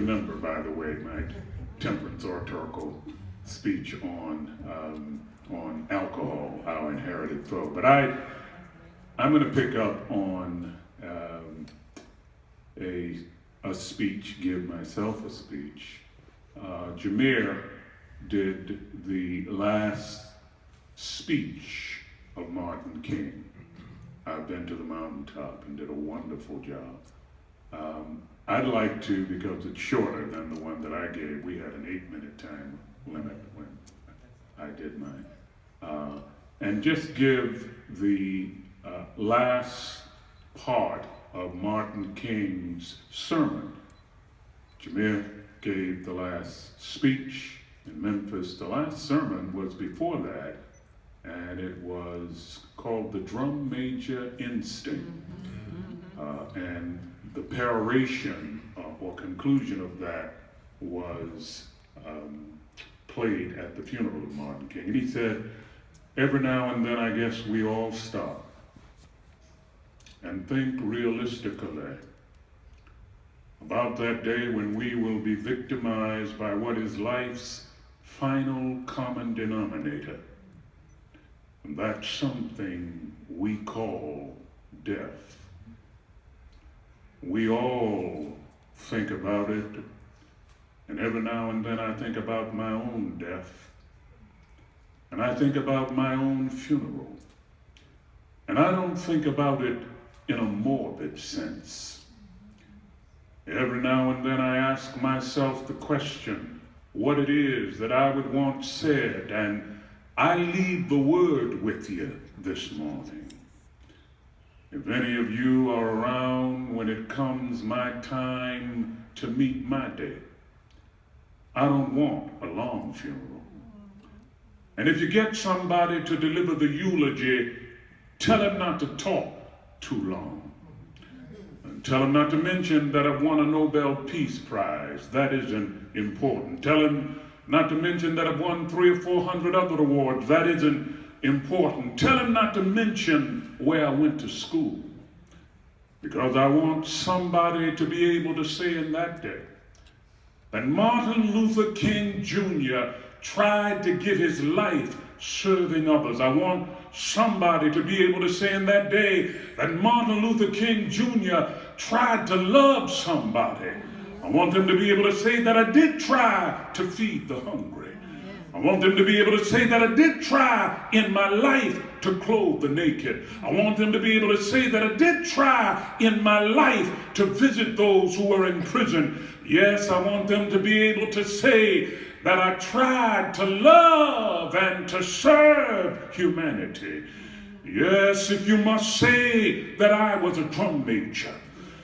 remember, by the way, my temperance oratorical speech on alcohol, our inherited foe. But I'm going to pick up on a speech, give myself a speech. Jameer did the last speech of Martin King. I've been to the mountaintop and did a wonderful job. I'd like to, because it's shorter than the one that I gave, we had an 8-minute time limit when I did mine, and just give the last part of Martin King's sermon. Jameer gave the last speech in Memphis. The last sermon was before that, and it was called The Drum Major Instinct. And the peroration or conclusion of that was played at the funeral of Martin King. And he said, every now and then I guess we all stop and think realistically about that day when we will be victimized by what is life's final common denominator. And that's something we call death. We all think about it, and every now and then I think about my own death, and I think about my own funeral. And I don't think about it in a morbid sense. Every now and then I ask myself the question, what it is that I would want said, and I leave the word with you this morning. If any of you are around when it comes my time to meet my day, I don't want a long funeral. And if you get somebody to deliver the eulogy, tell him not to talk too long. And tell him not to mention that I've won a Nobel Peace Prize. That isn't important. Tell him not to mention that I've won 300 or 400 other awards. That isn't important. Tell him not to mention where I went to school, because I want somebody to be able to say in that day that Martin Luther King Jr. tried to give his life serving others. I want somebody to be able to say in that day that Martin Luther King Jr. tried to love somebody. I want them to be able to say that I did try to feed the hungry. I want them to be able to say that I did try in my life to clothe the naked. I want them to be able to say that I did try in my life to visit those who were in prison. Yes, I want them to be able to say that I tried to love and to serve humanity. Yes, if you must say that I was a drum major,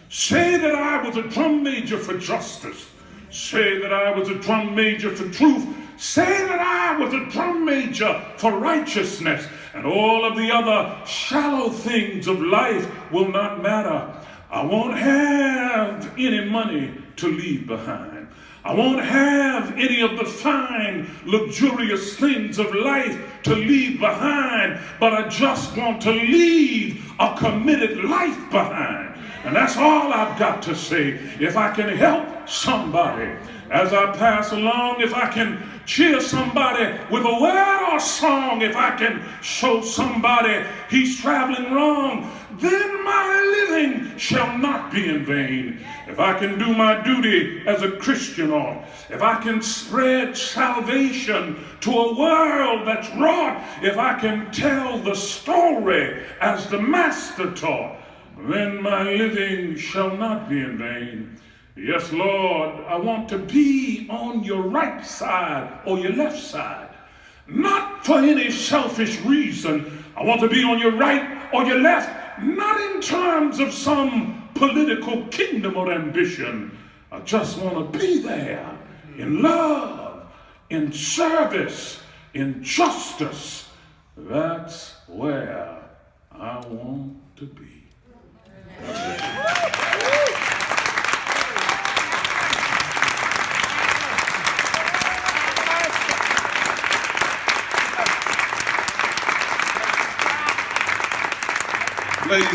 say that I was a drum major for justice, say that I was a drum major for truth, say that I was a drum major for righteousness, and all of the other shallow things of life will not matter. I won't have any money to leave behind. I won't have any of the fine, luxurious things of life to leave behind, but I just want to leave a committed life behind. And that's all I've got to say. If I can help somebody as I pass along, if I can cheer somebody with a word or song, if I can show somebody he's traveling wrong, then my living shall not be in vain. If I can do my duty as a Christian ought, if I can spread salvation to a world that's wrought, if I can tell the story as the Master taught, then my living shall not be in vain. Yes, Lord, I want to be on your right side or your left side, not for any selfish reason. I want to be on your right or your left, not in terms of some political kingdom or ambition. I just want to be there in love, in service, in justice. That's where I want to be.